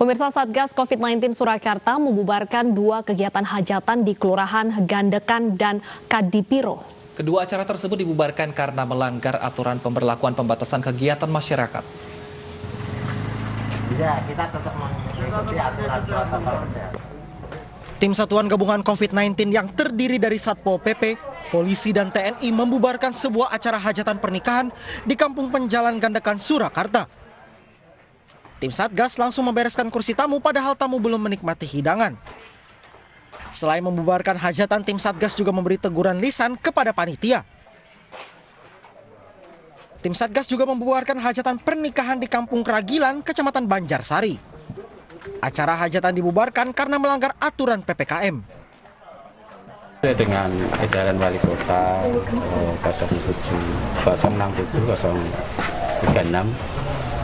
Pemirsa, Satgas COVID-19 Surakarta membubarkan 2 kegiatan hajatan di Kelurahan Gandekan dan Kadipiro. Kedua acara tersebut dibubarkan karena melanggar aturan pemberlakuan pembatasan kegiatan masyarakat. Ya, kita tetap mengikuti aturan protokol kesehatan. Tim Satuan Gabungan COVID-19 yang terdiri dari Satpol PP, polisi dan TNI membubarkan sebuah acara hajatan pernikahan di Kampung Penjalan Gandekan, Surakarta. Tim Satgas langsung membereskan kursi tamu padahal tamu belum menikmati hidangan. Selain membubarkan hajatan, tim Satgas juga memberi teguran lisan kepada panitia. Tim Satgas juga membubarkan hajatan pernikahan di Kampung Keragilan, Kecamatan Banjarsari. Acara hajatan dibubarkan karena melanggar aturan PPKM. Dengan edaran Wali Kota 067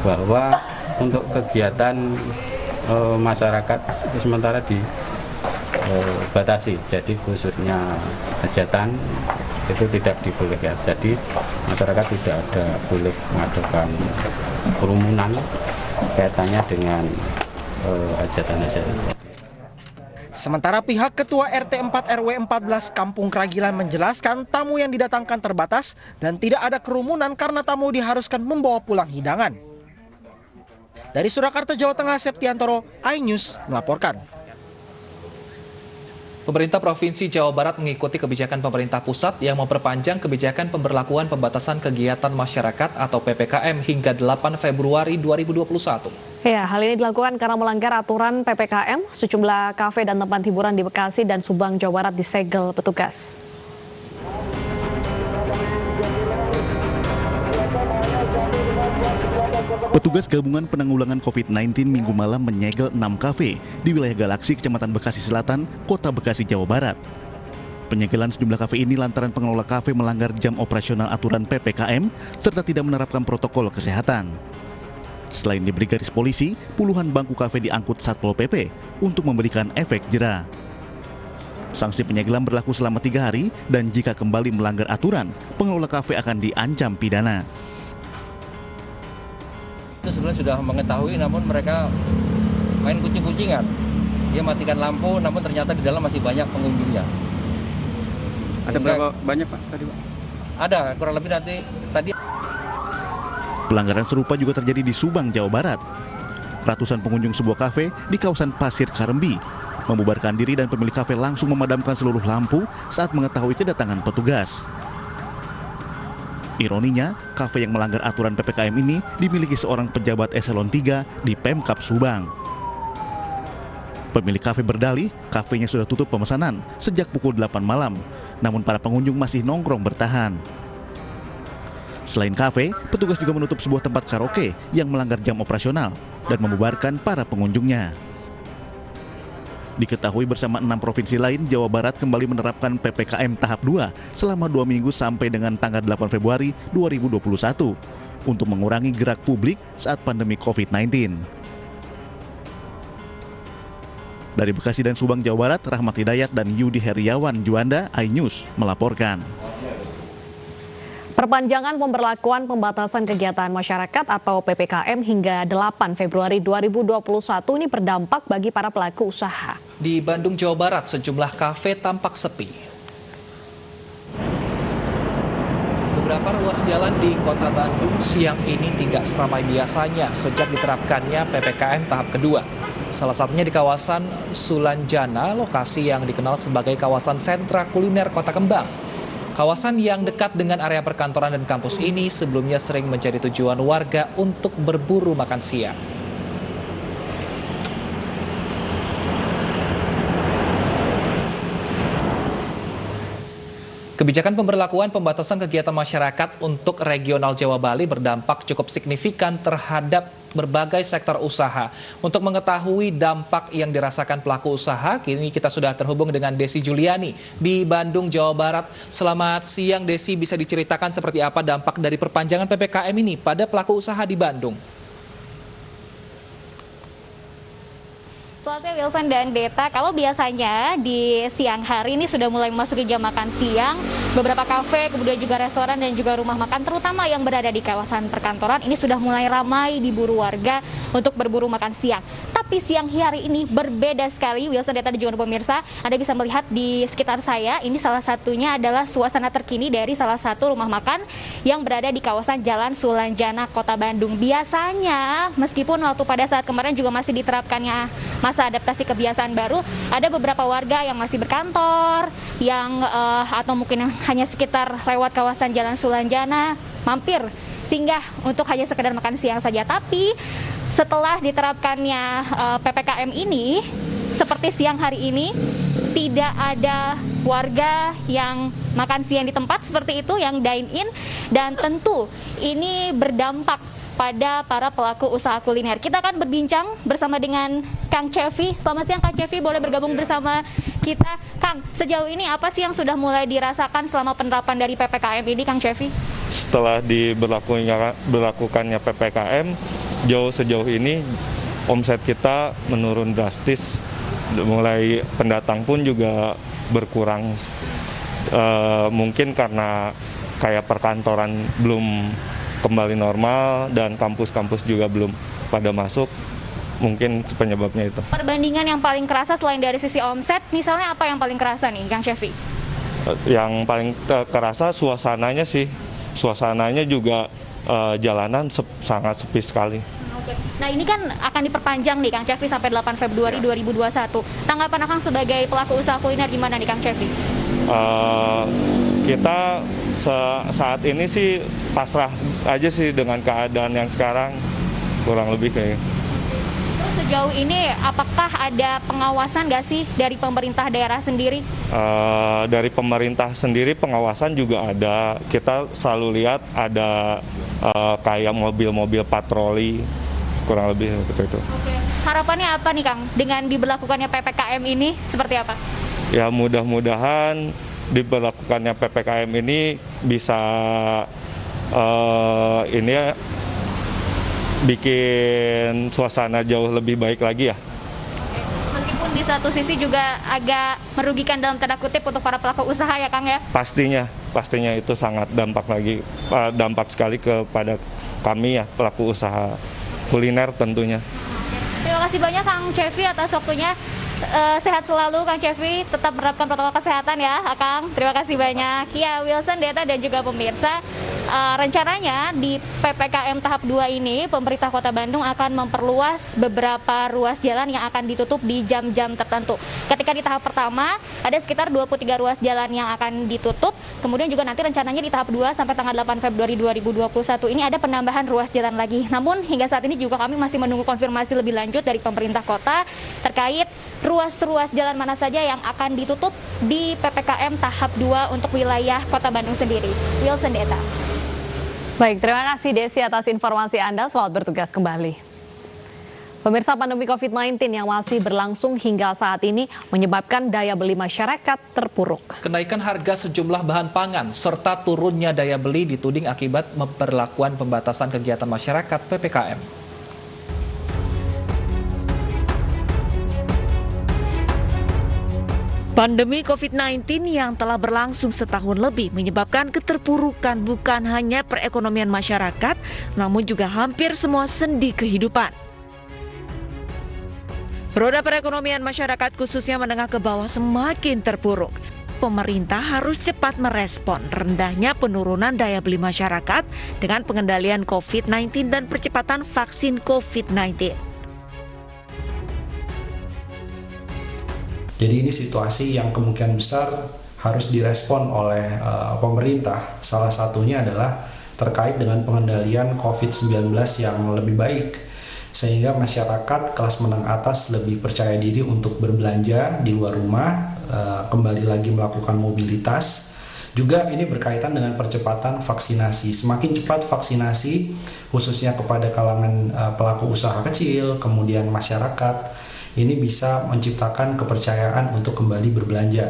bahwa untuk kegiatan masyarakat sementara dibatasi, jadi khususnya hajatan itu tidak dibolehkan. Jadi masyarakat tidak boleh mengadakan kerumunan kaitannya dengan hajatan-hajatan. Sementara pihak Ketua RT 4 RW 14 Kampung Keragilan menjelaskan tamu yang didatangkan terbatas dan tidak ada kerumunan karena tamu diharuskan membawa pulang hidangan. Dari Surakarta, Jawa Tengah, Septiantoro, iNews melaporkan. Pemerintah Provinsi Jawa Barat mengikuti kebijakan pemerintah pusat yang memperpanjang kebijakan pemberlakuan pembatasan kegiatan masyarakat atau PPKM hingga 8 Februari 2021. Ya, hal ini dilakukan karena melanggar aturan PPKM. Sejumlah kafe dan tempat hiburan di Bekasi dan Subang, Jawa Barat disegel petugas. Petugas Gabungan Penanggulangan COVID-19 Minggu malam menyegel 6 kafe di wilayah Galaksi, Kecamatan Bekasi Selatan, Kota Bekasi, Jawa Barat. Penyegelan sejumlah kafe ini lantaran pengelola kafe melanggar jam operasional aturan PPKM serta tidak menerapkan protokol kesehatan. Selain diberi garis polisi, puluhan bangku kafe diangkut Satpol PP untuk memberikan efek jera. Sanksi penyegelan berlaku selama 3 hari dan jika kembali melanggar aturan, pengelola kafe akan diancam pidana. Itu sebenarnya sudah mengetahui, namun mereka main kucing-kucingan. Dia matikan lampu, namun ternyata di dalam masih banyak pengunjungnya. Ada berapa banyak, Pak, tadi, Pak? Ada, kurang lebih tadi. Pelanggaran serupa juga terjadi di Subang, Jawa Barat. Ratusan pengunjung sebuah kafe di kawasan Pasir Karembi membubarkan diri dan pemilik kafe langsung memadamkan seluruh lampu saat mengetahui kedatangan petugas. Ironinya, kafe yang melanggar aturan PPKM ini dimiliki seorang pejabat eselon 3 di Pemkab Subang. Pemilik kafe berdalih, kafenya sudah tutup pemesanan sejak pukul 8 malam, namun para pengunjung masih nongkrong bertahan. Selain kafe, petugas juga menutup sebuah tempat karaoke yang melanggar jam operasional dan membubarkan para pengunjungnya. Diketahui bersama 6 provinsi lain, Jawa Barat kembali menerapkan PPKM tahap 2 selama 2 minggu sampai dengan tanggal 8 Februari 2021 untuk mengurangi gerak publik saat pandemi COVID-19. Dari Bekasi dan Subang, Jawa Barat, Rahmat Hidayat dan Yudi Heriawan Juanda, iNews melaporkan. Perpanjangan pemberlakuan pembatasan kegiatan masyarakat atau PPKM hingga 8 Februari 2021 ini berdampak bagi para pelaku usaha. Di Bandung, Jawa Barat, sejumlah kafe tampak sepi. Beberapa ruas jalan di kota Bandung siang ini tidak seramai biasanya sejak diterapkannya PPKM tahap kedua. Salah satunya di kawasan Sulanjana, lokasi yang dikenal sebagai kawasan sentra kuliner Kota Kembang. Kawasan yang dekat dengan area perkantoran dan kampus ini sebelumnya sering menjadi tujuan warga untuk berburu makan siang. Kebijakan pemberlakuan pembatasan kegiatan masyarakat untuk regional Jawa Bali berdampak cukup signifikan terhadap berbagai sektor usaha. Untuk mengetahui dampak yang dirasakan pelaku usaha, kini kita sudah terhubung dengan Desi Juliani di Bandung, Jawa Barat. Selamat siang, Desi. Bisa diceritakan seperti apa dampak dari perpanjangan PPKM ini pada pelaku usaha di Bandung? Selamat siang Wilson dan Deta. Kalau biasanya di siang hari ini sudah mulai memasuki jam makan siang, beberapa kafe, kemudian juga restoran dan juga rumah makan terutama yang berada di kawasan perkantoran ini sudah mulai ramai diburu warga untuk berburu makan siang. Tapi Tapi siang hari ini berbeda sekali, Wilson, Deta, dan juga pemirsa. Anda bisa melihat di sekitar saya, ini salah satunya adalah suasana terkini dari salah satu rumah makan yang berada di kawasan Jalan Sulanjana, Kota Bandung. Biasanya, meskipun waktu pada saat kemarin juga masih diterapkannya masa adaptasi kebiasaan baru, ada beberapa warga yang masih berkantor, yang atau mungkin hanya sekitar lewat kawasan Jalan Sulanjana, mampir singgah untuk hanya sekedar makan siang saja. Tapi setelah diterapkannya PPKM ini, seperti siang hari ini, tidak ada warga yang makan siang di tempat seperti itu, yang dine-in, dan tentu ini berdampak pada para pelaku usaha kuliner. Kita akan berbincang bersama dengan Kang Cevi. Selamat siang Kang Cevi, boleh bergabung bersama kita. Kang, sejauh ini apa sih yang sudah mulai dirasakan selama penerapan dari PPKM ini, Kang Cevi? Setelah diberlakukannya PPKM, sejauh ini omset kita menurun drastis. Mulai pendatang pun juga berkurang. Mungkin karena kayak perkantoran belum kembali normal dan kampus-kampus juga belum pada masuk, mungkin penyebabnya itu. Perbandingan yang paling kerasa selain dari sisi omset, misalnya apa yang paling kerasa nih, Kang Cevi? Yang paling kerasa suasananya sih, suasananya juga jalanan sangat sepi sekali. Nah ini kan akan diperpanjang nih Kang Cevi sampai 8 Februari 2021. Tanggapan Kang sebagai pelaku usaha kuliner gimana nih Kang Cevi? Kita saat ini sih pasrah aja sih dengan keadaan yang sekarang, kurang lebih kayak. Terus sejauh ini apakah ada pengawasan nggak sih dari pemerintah daerah sendiri? Dari pemerintah sendiri pengawasan juga ada. Kita selalu lihat ada kayak mobil-mobil patroli, kurang lebih seperti itu. Oke. Harapannya apa nih Kang dengan diberlakukannya PPKM ini, seperti apa? Ya mudah-mudahan diberlakukannya PPKM ini bisa bikin suasana jauh lebih baik lagi ya. Meskipun di satu sisi juga agak merugikan dalam tanda kutip untuk para pelaku usaha ya Kang ya? Pastinya itu sangat dampak sekali kepada kami ya, pelaku usaha kuliner tentunya. Terima kasih banyak Kang Cevi atas waktunya. Sehat selalu Kang Cevi, tetap menerapkan protokol kesehatan ya Kang. Terima kasih banyak. Ya Wilson, Deta, dan juga pemirsa, rencananya di PPKM tahap 2 ini pemerintah Kota Bandung akan memperluas beberapa ruas jalan yang akan ditutup di jam-jam tertentu. Ketika di tahap pertama ada sekitar 23 ruas jalan yang akan ditutup. Kemudian juga nanti rencananya di tahap 2 sampai tanggal 8 Februari 2021 ini ada penambahan ruas jalan lagi. Namun hingga saat ini juga kami masih menunggu konfirmasi lebih lanjut dari pemerintah kota terkait ruas-ruas jalan mana saja yang akan ditutup di PPKM tahap 2 untuk wilayah Kota Bandung sendiri. Wilson, Deta. Baik, terima kasih Desi atas informasi Anda. Selamat bertugas kembali. Pemirsa, pandemi COVID-19 yang masih berlangsung hingga saat ini menyebabkan daya beli masyarakat terpuruk. Kenaikan harga sejumlah bahan pangan serta turunnya daya beli dituding akibat pemberlakuan pembatasan kegiatan masyarakat PPKM. Pandemi COVID-19 yang telah berlangsung setahun lebih menyebabkan keterpurukan bukan hanya perekonomian masyarakat, namun juga hampir semua sendi kehidupan. Roda perekonomian masyarakat khususnya menengah ke bawah semakin terpuruk. Pemerintah harus cepat merespon rendahnya penurunan daya beli masyarakat dengan pengendalian COVID-19 dan percepatan vaksin COVID-19. Jadi ini situasi yang kemungkinan besar harus direspon oleh pemerintah. Salah satunya adalah terkait dengan pengendalian COVID-19 yang lebih baik. Sehingga masyarakat kelas menengah atas lebih percaya diri untuk berbelanja di luar rumah, kembali lagi melakukan mobilitas. Juga ini berkaitan dengan percepatan vaksinasi. Semakin cepat vaksinasi, khususnya kepada kalangan pelaku usaha kecil, kemudian masyarakat, ini bisa menciptakan kepercayaan untuk kembali berbelanja.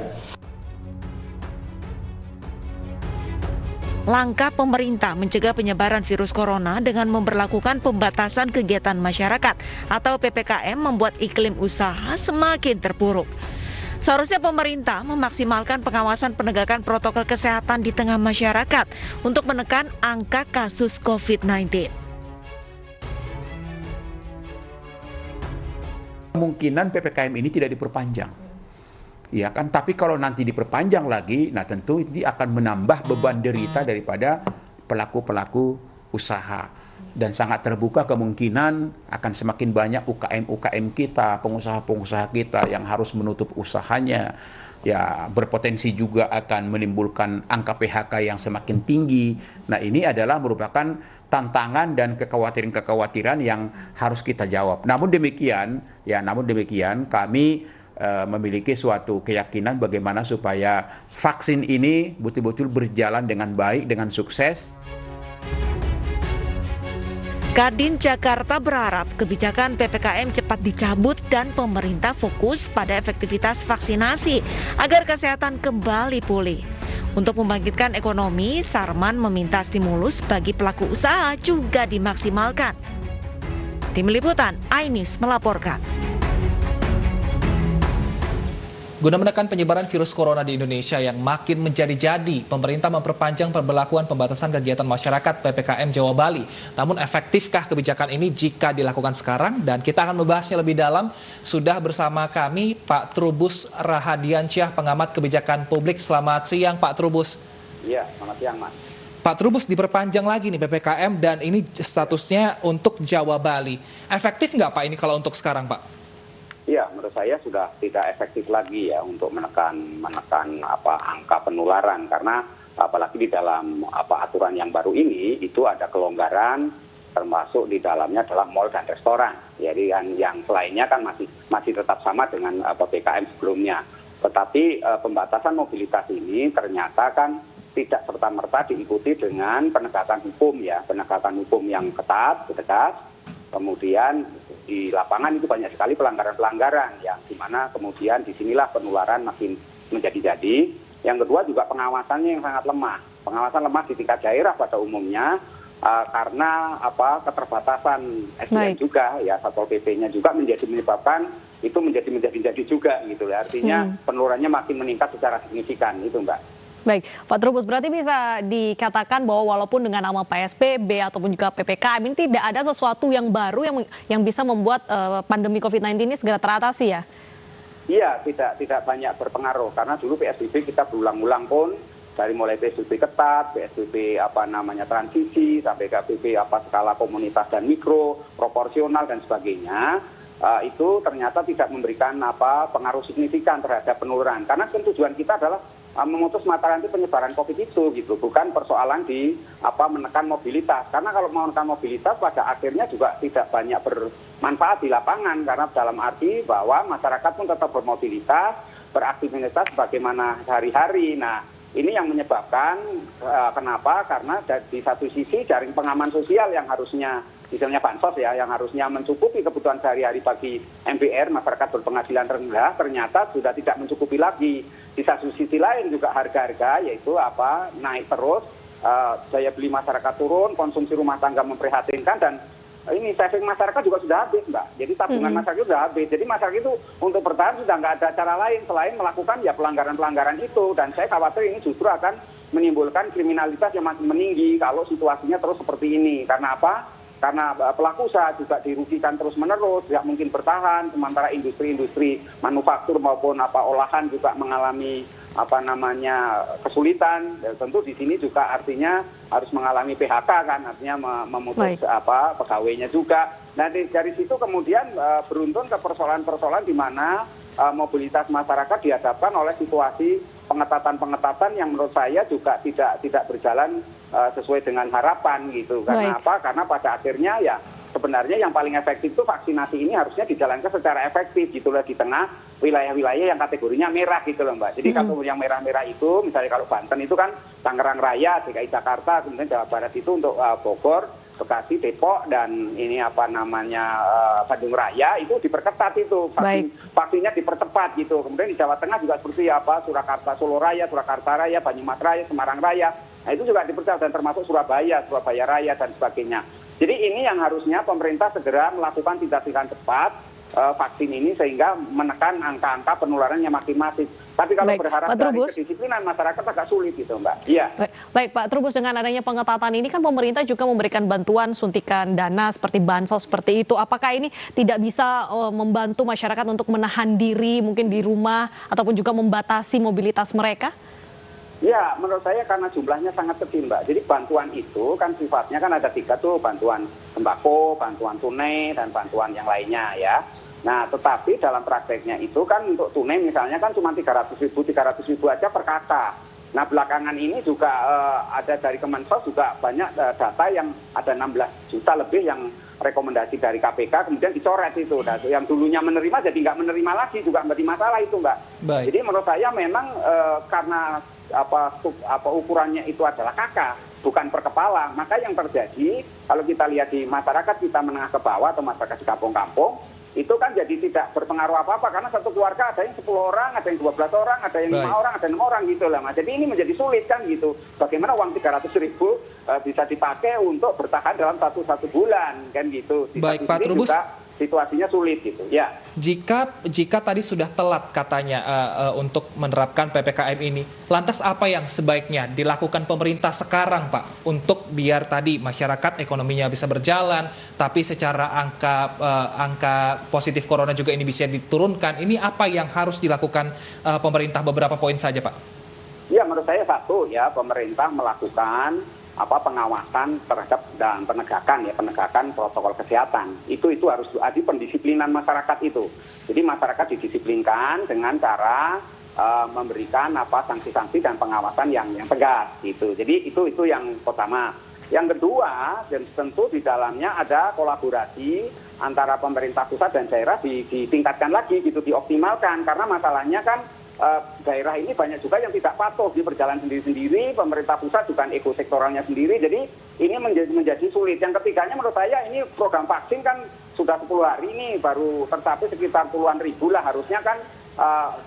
Langkah pemerintah mencegah penyebaran virus corona dengan memberlakukan pembatasan kegiatan masyarakat atau PPKM membuat iklim usaha semakin terpuruk. Seharusnya pemerintah memaksimalkan pengawasan penegakan protokol kesehatan di tengah masyarakat untuk menekan angka kasus COVID-19. Kemungkinan PPKM ini tidak diperpanjang. Ya kan, tapi kalau nanti diperpanjang lagi, nah tentu ini akan menambah beban derita daripada pelaku-pelaku usaha. Dan sangat terbuka kemungkinan akan semakin banyak UKM-UKM kita, pengusaha-pengusaha kita yang harus menutup usahanya. Ya, berpotensi juga akan menimbulkan angka PHK yang semakin tinggi. Nah, ini adalah merupakan tantangan dan kekhawatiran-kekhawatiran yang harus kita jawab. Namun demikian, kami memiliki suatu keyakinan bagaimana supaya vaksin ini betul-betul berjalan dengan baik, dengan sukses. Kadin Jakarta berharap kebijakan PPKM cepat dicabut dan pemerintah fokus pada efektivitas vaksinasi agar kesehatan kembali pulih. Untuk membangkitkan ekonomi, Sarman meminta stimulus bagi pelaku usaha juga dimaksimalkan. Tim Liputan, Ainis melaporkan. Guna menekan penyebaran virus corona di Indonesia yang makin menjadi-jadi, pemerintah memperpanjang pemberlakuan pembatasan kegiatan masyarakat PPKM Jawa Bali. Namun efektifkah kebijakan ini jika dilakukan sekarang? Dan kita akan membahasnya lebih dalam. Sudah bersama kami Pak Trubus Rahadiansyah, pengamat kebijakan publik. Selamat siang Pak Trubus. Iya, selamat siang Mas. Pak Trubus, diperpanjang lagi nih PPKM dan ini statusnya untuk Jawa Bali. Efektif nggak Pak ini kalau untuk sekarang Pak? Iya, menurut saya sudah tidak efektif lagi ya untuk menekan angka penularan, karena apalagi di dalam aturan yang baru ini itu ada kelonggaran, termasuk di dalamnya adalah mal dan restoran. Jadi yang lainnya kan masih tetap sama dengan PPKM sebelumnya. Tetapi pembatasan mobilitas ini ternyata kan tidak serta-merta diikuti dengan penegakan hukum ya, penegakan hukum yang ketat, tegas. Kemudian di lapangan itu banyak sekali pelanggaran-pelanggaran yang dimana kemudian disinilah penularan makin menjadi-jadi. Yang kedua juga pengawasannya yang sangat lemah. Pengawasan lemah di tingkat daerah pada umumnya karena keterbatasan SDM juga ya, Satpol PP-nya juga menyebabkan itu menjadi juga gitu ya. Artinya penularannya makin meningkat secara signifikan itu Mbak. Baik, Pak Trubus, berarti bisa dikatakan bahwa walaupun dengan nama PSBB ataupun juga PPKM ini tidak ada sesuatu yang baru yang bisa membuat pandemi COVID-19 ini segera teratasi ya? Iya, tidak banyak berpengaruh karena dulu PSBB kita berulang-ulang pun dari mulai PSBB ketat, PSBB transisi sampai PSBB skala komunitas dan mikro, proporsional dan sebagainya. Itu ternyata tidak memberikan pengaruh signifikan terhadap penularan karena tujuan kita adalah memutus mata rantai penyebaran COVID itu gitu, bukan persoalan di menekan mobilitas. Karena kalau menekan mobilitas pada akhirnya juga tidak banyak bermanfaat di lapangan karena dalam arti bahwa masyarakat pun tetap bermobilitas, beraktivitas sebagaimana sehari-hari. Nah, ini yang menyebabkan kenapa? Karena di satu sisi jaring pengaman sosial yang harusnya misalnya bansos ya, yang harusnya mencukupi kebutuhan sehari-hari bagi MPR, masyarakat berpenghasilan rendah, ternyata sudah tidak mencukupi lagi. Di satu sisi lain juga harga-harga yaitu naik terus, daya beli masyarakat turun, konsumsi rumah tangga memprihatinkan dan ini saving masyarakat juga sudah habis Mbak. Jadi tabungan masyarakat sudah habis. Jadi masyarakat itu untuk bertahan sudah nggak ada cara lain selain melakukan ya pelanggaran-pelanggaran itu. Dan saya khawatir ini justru akan menimbulkan kriminalitas yang makin meninggi kalau situasinya terus seperti ini. Karena apa? Karena pelaku usaha juga dirugikan terus-menerus, tidak mungkin bertahan, sementara industri-industri manufaktur maupun olahan juga mengalami kesulitan. Dan tentu di sini juga artinya harus mengalami PHK kan, artinya memutus pegawainya juga. Nah dari situ kemudian beruntun ke persoalan-persoalan di mana mobilitas masyarakat dihadapkan oleh situasi pengetatan-pengetatan yang menurut saya juga tidak berjalan sesuai dengan harapan gitu. Karena apa? Karena pada akhirnya ya sebenarnya yang paling efektif itu vaksinasi ini harusnya dijalankan secara efektif gitu loh di tengah wilayah-wilayah yang kategorinya merah gitu loh Mbak. Jadi kategori yang merah-merah itu misalnya kalau Banten itu kan Tangerang Raya, DKI Jakarta, kemudian Jawa Barat itu untuk Bogor, Bekasi, Depok dan ini Bandung Raya itu diperketat itu vaksinnya dipercepat gitu. Kemudian di Jawa Tengah juga seperti Surakarta Solo Raya, Surakarta Raya, Banyumas Raya, Semarang Raya. Nah itu juga dipercepat dan termasuk Surabaya Raya dan sebagainya. Jadi ini yang harusnya pemerintah segera melakukan tindakan cepat vaksin ini sehingga menekan angka-angka penularannya makin masif. Tapi kalau berharap dari kedisiplinan masyarakat agak sulit gitu, Mbak. Iya. Baik, Pak Trubus, dengan adanya pengetatan ini kan pemerintah juga memberikan bantuan suntikan dana seperti bansos seperti itu. Apakah ini tidak bisa membantu masyarakat untuk menahan diri mungkin di rumah ataupun juga membatasi mobilitas mereka? Ya, menurut saya karena jumlahnya sangat kecil, Mbak. Jadi bantuan itu kan sifatnya kan ada 3 tuh, bantuan sembako, bantuan tunai, dan bantuan yang lainnya ya. Nah, tetapi dalam prakteknya itu kan untuk tunai misalnya kan cuma 300.000 aja per kakak. Nah, belakangan ini juga ada dari Kemensos juga banyak data yang ada 16 juta lebih yang rekomendasi dari KPK kemudian dicoret itu. Nah, yang dulunya menerima jadi nggak menerima lagi juga menjadi masalah itu, Mbak. Baik. Jadi menurut saya memang karena ukurannya itu adalah kakak, bukan per kepala, maka yang terjadi kalau kita lihat di masyarakat kita menengah ke bawah atau masyarakat di kampung-kampung itu kan jadi tidak berpengaruh apa-apa karena satu keluarga ada yang 10 orang, ada yang 12 orang, ada yang 5 orang, ada 6 orang gitu lah, Mas. Jadi ini menjadi sulit kan gitu. Bagaimana uang 300.000 bisa dipakai untuk bertahan dalam satu bulan kan gitu. Baik, Pak Trubus. Situasinya sulit gitu. Ya. Jika tadi sudah telat katanya untuk menerapkan PPKM ini, lantas apa yang sebaiknya dilakukan pemerintah sekarang, Pak, untuk biar tadi masyarakat ekonominya bisa berjalan, tapi secara angka positif corona juga ini bisa diturunkan. Ini apa yang harus dilakukan pemerintah, beberapa poin saja, Pak? Ya, menurut saya satu ya, pemerintah melakukan pengawasan terhadap dan penegakan protokol kesehatan. Itu harus ada pendisiplinan masyarakat itu. Jadi masyarakat didisiplinkan dengan cara memberikan sanksi-sanksi dan pengawasan yang tegas gitu. Jadi itu yang pertama. Yang kedua, dan tentu di dalamnya ada kolaborasi antara pemerintah pusat dan daerah ditingkatkan lagi gitu, dioptimalkan karena masalahnya kan daerah ini banyak juga yang tidak patuh di berjalan sendiri-sendiri, pemerintah pusat juga ekosektoralnya sendiri, jadi ini menjadi sulit. Yang ketiganya menurut saya ini program vaksin kan sudah 10 hari ini baru tercapai sekitar puluhan ribu lah, harusnya kan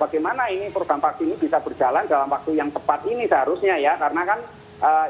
bagaimana ini program vaksin ini bisa berjalan dalam waktu yang tepat ini seharusnya ya, karena kan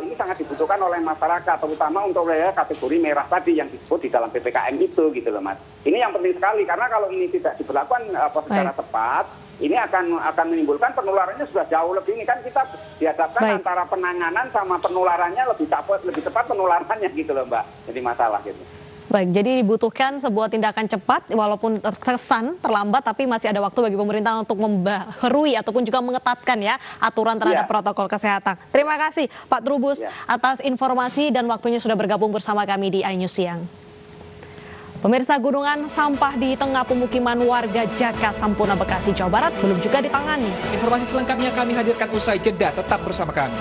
ini sangat dibutuhkan oleh masyarakat, terutama untuk kategori merah tadi yang disebut di dalam PPKM itu gitu loh, Mas. Ini yang penting sekali karena kalau ini tidak diberlakukan secara tepat, ini akan menimbulkan penularannya sudah jauh lebih. Ini kan kita dihadapkan antara penanganan sama penularannya lebih cepat penularannya gitu loh, Mbak. Jadi masalah gitu. Baik, jadi dibutuhkan sebuah tindakan cepat walaupun terkesan terlambat tapi masih ada waktu bagi pemerintah untuk membaharui ataupun juga mengetatkan ya aturan terhadap protokol kesehatan. Terima kasih Pak Trubus atas informasi dan waktunya sudah bergabung bersama kami di iNews Siang. Pemirsa, gunungan sampah di tengah pemukiman warga Jaka Sampurna, Bekasi, Jawa Barat belum juga ditangani. Informasi selengkapnya kami hadirkan usai jeda, tetap bersama kami.